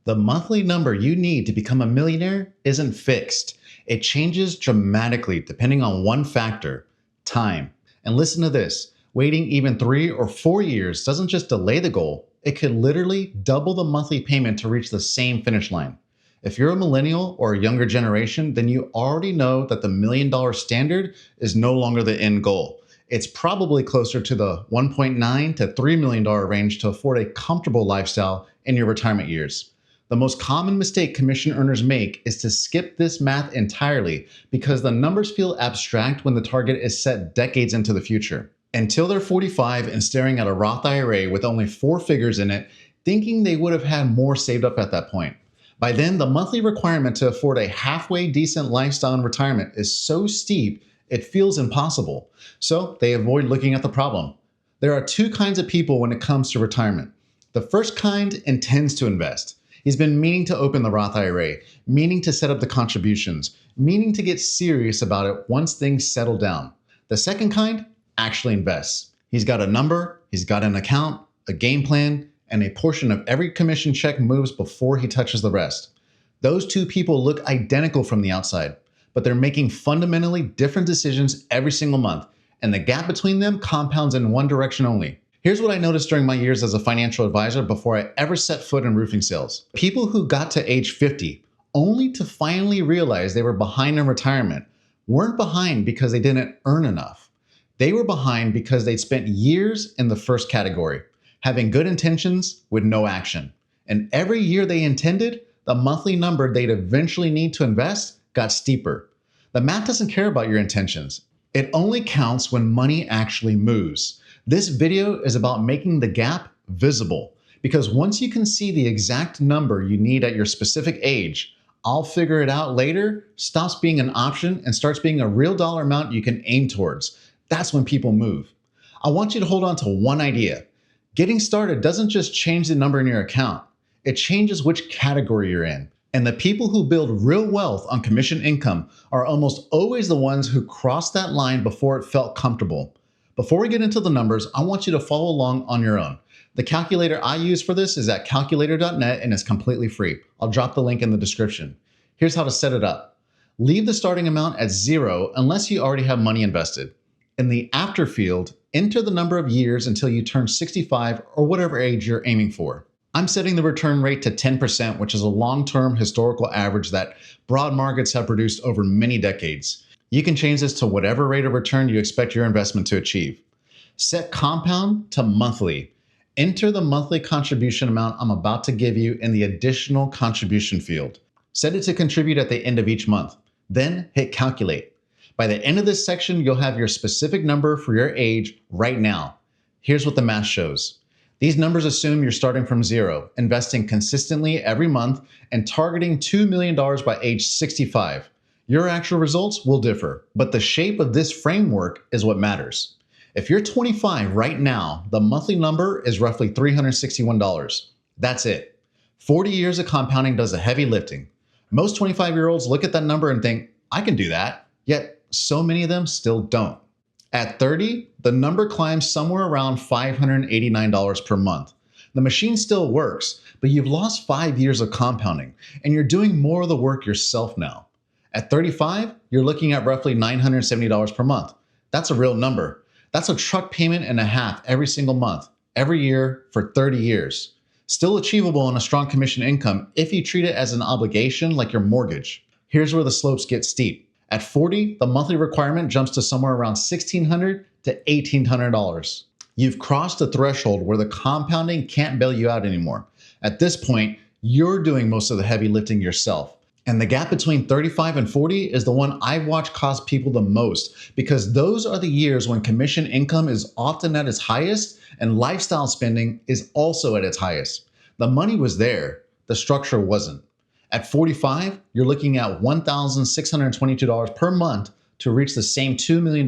The monthly number you need to become a millionaire isn't fixed. It changes dramatically depending on one factor: time. And listen to this: waiting even 3 or 4 years doesn't just delay the goal, it could literally double the monthly payment to reach the same finish line. If you're a millennial or a younger generation, then you already know that the $1 million standard is no longer the end goal. It's probably closer to the $1.9 to $3 million range to afford a comfortable lifestyle in your retirement years. The most common mistake commission earners make is to skip this math entirely because the numbers feel abstract when the target is set decades into the future. Until they're 45 and staring at a Roth IRA with only 4 figures in it, thinking they would have had more saved up at that point. By then, the monthly requirement to afford a halfway decent lifestyle in retirement is so steep, it feels impossible. So they avoid looking at the problem. There are two kinds of people when it comes to retirement. The first kind intends to invest. He's been meaning to open the Roth IRA, meaning to set up the contributions, meaning to get serious about it once things settle down. The second kind actually invests. He's got a number, he's got an account, a game plan, and a portion of every commission check moves before he touches the rest. Those two people look identical from the outside, but they're making fundamentally different decisions every single month, and the gap between them compounds in one direction only. Here's what I noticed during my years as a financial advisor before I ever set foot in roofing sales. People who got to age 50 only to finally realize they were behind in retirement weren't behind because they didn't earn enough. They were behind because they'd spent years in the first category, having good intentions with no action. And every year they intended, the monthly number they'd eventually need to invest got steeper. The math doesn't care about your intentions. It only counts when money actually moves. This video is about making the gap visible, because once you can see the exact number you need at your specific age, I'll figure it out later stops being an option and starts being a real dollar amount you can aim towards. That's when people move. I want you to hold on to one idea. Getting started doesn't just change the number in your account, it changes which category you're in. And the people who build real wealth on commission income are almost always the ones who crossed that line before it felt comfortable. Before we get into the numbers, I want you to follow along on your own. The calculator I use for this is at calculator.net and is completely free. I'll drop the link in the description. Here's how to set it up. Leave the starting amount at 0 unless you already have money invested. In the after field, enter the number of years until you turn 65 or whatever age you're aiming for. I'm setting the return rate to 10%, which is a long-term historical average that broad markets have produced over many decades. You can change this to whatever rate of return you expect your investment to achieve. Set compound to monthly. Enter the monthly contribution amount I'm about to give you in the additional contribution field. Set it to contribute at the end of each month. Then hit calculate. By the end of this section, you'll have your specific number for your age right now. Here's what the math shows. These numbers assume you're starting from 0, investing consistently every month, and targeting $2 million by age 65. Your actual results will differ, but the shape of this framework is what matters. If you're 25 right now, the monthly number is roughly $361. That's it. 40 years of compounding does the heavy lifting. Most 25-year-olds look at that number and think, I can do that, yet so many of them still don't. At 30, the number climbs somewhere around $589 per month. The machine still works, but you've lost 5 years of compounding, and you're doing more of the work yourself now. At 35, you're looking at roughly $970 per month. That's a real number. That's a truck payment and a half every single month, every year for 30 years. Still achievable on a strong commission income if you treat it as an obligation like your mortgage. Here's where the slopes get steep. At 40, the monthly requirement jumps to somewhere around $1,600 to $1,800. You've crossed the threshold where the compounding can't bail you out anymore. At this point, you're doing most of the heavy lifting yourself. And the gap between 35 and 40 is the one I've watched cost people the most, because those are the years when commission income is often at its highest and lifestyle spending is also at its highest. The money was there, the structure wasn't. At 45, you're looking at $1,622 per month to reach the same $2 million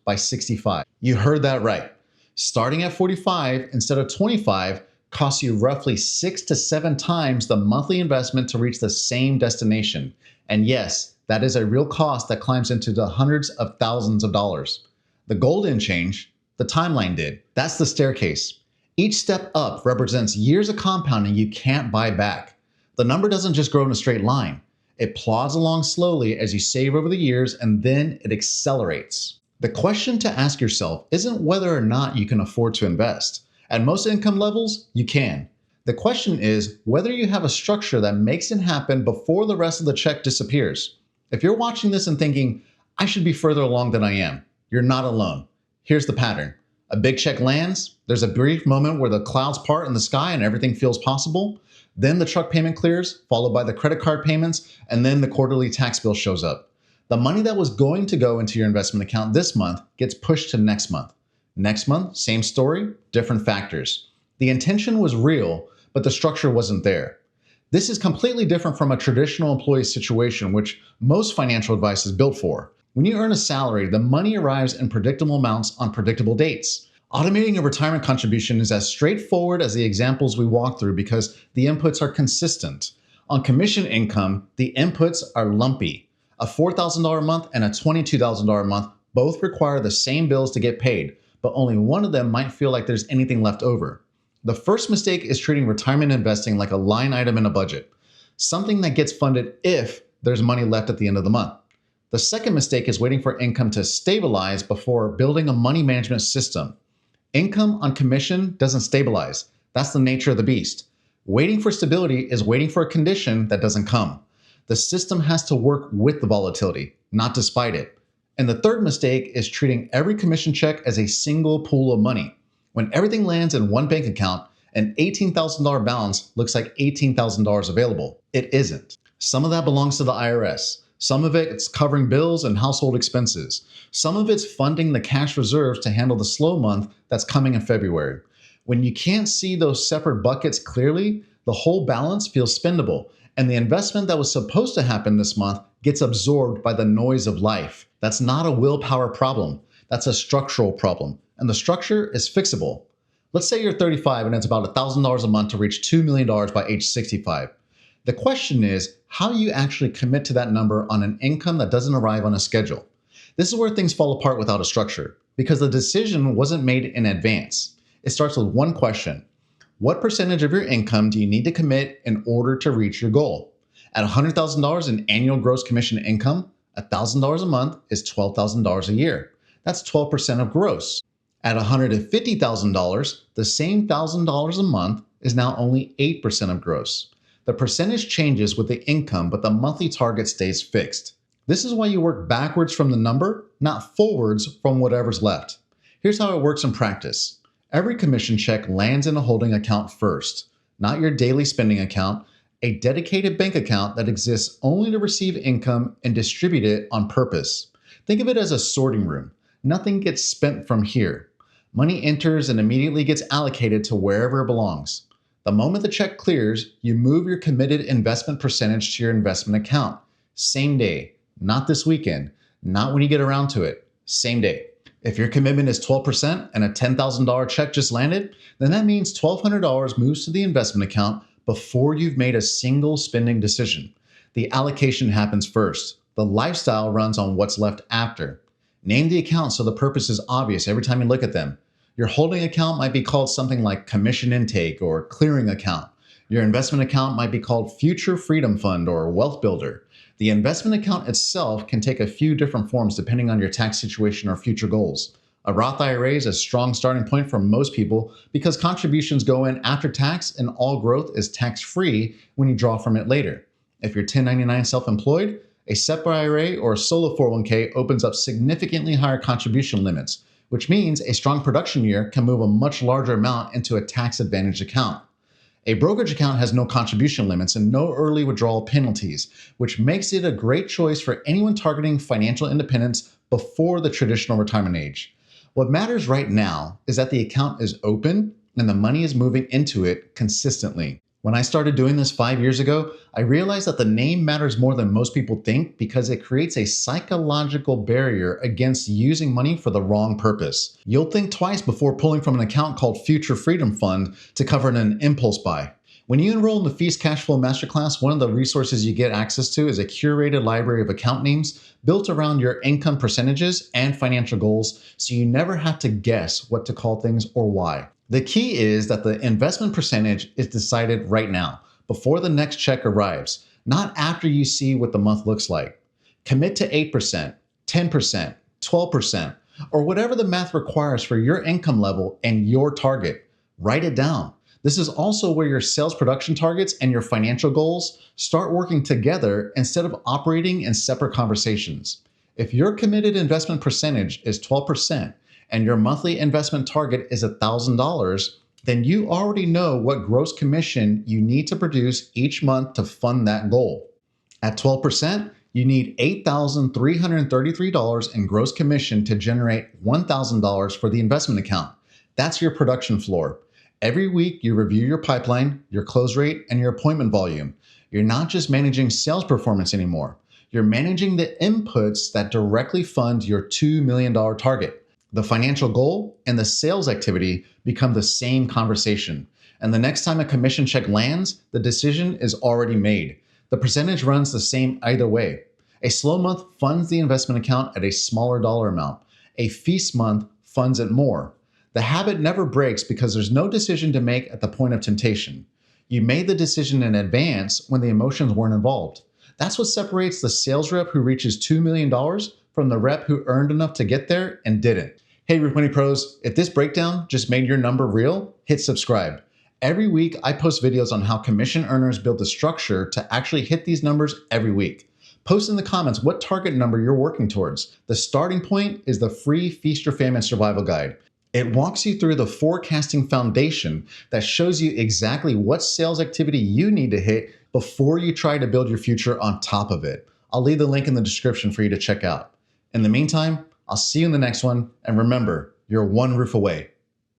by 65. You heard that right. Starting at 45 instead of 25 costs you roughly 6 to 7 times the monthly investment to reach the same destination. And yes, that is a real cost that climbs into the hundreds of thousands of dollars. The goal didn't change, the timeline did. That's the staircase. Each step up represents years of compounding you can't buy back. The number doesn't just grow in a straight line. It plods along slowly as you save over the years, and then it accelerates. The question to ask yourself isn't whether or not you can afford to invest. At most income levels, you can. The question is whether you have a structure that makes it happen before the rest of the check disappears. If you're watching this and thinking, I should be further along than I am, you're not alone. Here's the pattern. A big check lands, there's a brief moment where the clouds part in the sky and everything feels possible. Then the truck payment clears, followed by the credit card payments, and then the quarterly tax bill shows up. The money that was going to go into your investment account this month gets pushed to next month. Next month, same story, different factors. The intention was real, but the structure wasn't there. This is completely different from a traditional employee situation, which most financial advice is built for. When you earn a salary, the money arrives in predictable amounts on predictable dates. Automating a retirement contribution is as straightforward as the examples we walk through because the inputs are consistent. On commission income, the inputs are lumpy. A $4,000 a month and a $22,000 a month both require the same bills to get paid, but only one of them might feel like there's anything left over. The first mistake is treating retirement investing like a line item in a budget, something that gets funded if there's money left at the end of the month. The second mistake is waiting for income to stabilize before building a money management system. Income on commission doesn't stabilize. That's the nature of the beast. Waiting for stability is waiting for a condition that doesn't come. The system has to work with the volatility, not despite it. And the third mistake is treating every commission check as a single pool of money. When everything lands in one bank account, an $18,000 balance looks like $18,000 available. It isn't. Some of that belongs to the IRS. Some of it's covering bills and household expenses. Some of it's funding the cash reserves to handle the slow month that's coming in February. When you can't see those separate buckets clearly, the whole balance feels spendable, and the investment that was supposed to happen this month gets absorbed by the noise of life. That's not a willpower problem. That's a structural problem, and the structure is fixable. Let's say you're 35 and it's about $1,000 a month to reach $2 million by age 65. The question is how you actually commit to that number on an income that doesn't arrive on a schedule. This is where things fall apart without a structure, because the decision wasn't made in advance. It starts with one question. What percentage of your income do you need to commit in order to reach your goal? At $100,000 in annual gross commission income, $1,000 a month is $12,000 a year. That's 12% of gross. At $150,000, the same $1,000 a month is now only 8% of gross. The percentage changes with the income, but the monthly target stays fixed. This is why you work backwards from the number, not forwards from whatever's left. Here's how it works in practice. Every commission check lands in a holding account first, not your daily spending account, a dedicated bank account that exists only to receive income and distribute it on purpose. Think of it as a sorting room. Nothing gets spent from here. Money enters and immediately gets allocated to wherever it belongs. The moment the check clears, you move your committed investment percentage to your investment account. Same day, not this weekend, not when you get around to it, same day. If your commitment is 12% and a $10,000 check just landed, then that means $1,200 moves to the investment account before you've made a single spending decision. The allocation happens first. The lifestyle runs on what's left after. Name the account so the purpose is obvious every time you look at them. Your holding account might be called something like commission intake or clearing account. Your investment account might be called Future Freedom Fund or Wealth Builder. The investment account itself can take a few different forms depending on your tax situation or future goals. A Roth IRA is a strong starting point for most people because contributions go in after tax and all growth is tax-free when you draw from it later. If you're 1099 self-employed, a SEP IRA or a solo 401k opens up significantly higher contribution limits, which means a strong production year can move a much larger amount into a tax-advantaged account. A brokerage account has no contribution limits and no early withdrawal penalties, which makes it a great choice for anyone targeting financial independence before the traditional retirement age. What matters right now is that the account is open and the money is moving into it consistently. When I started doing this 5 years ago, I realized that the name matters more than most people think because it creates a psychological barrier against using money for the wrong purpose. You'll think twice before pulling from an account called Future Freedom Fund to cover an impulse buy. When you enroll in the Feast Cash Flow Masterclass, one of the resources you get access to is a curated library of account names built around your income percentages and financial goals, so you never have to guess what to call things or why. The key is that the investment percentage is decided right now, before the next check arrives, not after you see what the month looks like. Commit to 8%, 10%, 12%, or whatever the math requires for your income level and your target. Write it down. This is also where your sales production targets and your financial goals start working together instead of operating in separate conversations. If your committed investment percentage is 12% and your monthly investment target is $1,000, then you already know what gross commission you need to produce each month to fund that goal. At 12%, you need $8,333 in gross commission to generate $1,000 for the investment account. That's your production floor. Every week, you review your pipeline, your close rate, and your appointment volume. You're not just managing sales performance anymore. You're managing the inputs that directly fund your $2 million target. The financial goal and the sales activity become the same conversation. And the next time a commission check lands, the decision is already made. The percentage runs the same either way. A slow month funds the investment account at a smaller dollar amount. A feast month funds it more. The habit never breaks because there's no decision to make at the point of temptation. You made the decision in advance when the emotions weren't involved. That's what separates the sales rep who reaches $2 million from the rep who earned enough to get there and didn't. Hey, Root Money Pros, if this breakdown just made your number real, hit subscribe. Every week, I post videos on how commission earners build the structure to actually hit these numbers every week. Post in the comments what target number you're working towards. The starting point is the free Feast Your Famine Survival Guide. It walks you through the forecasting foundation that shows you exactly what sales activity you need to hit before you try to build your future on top of it. I'll leave the link in the description for you to check out. In the meantime, I'll see you in the next one, and remember, you're one roof away.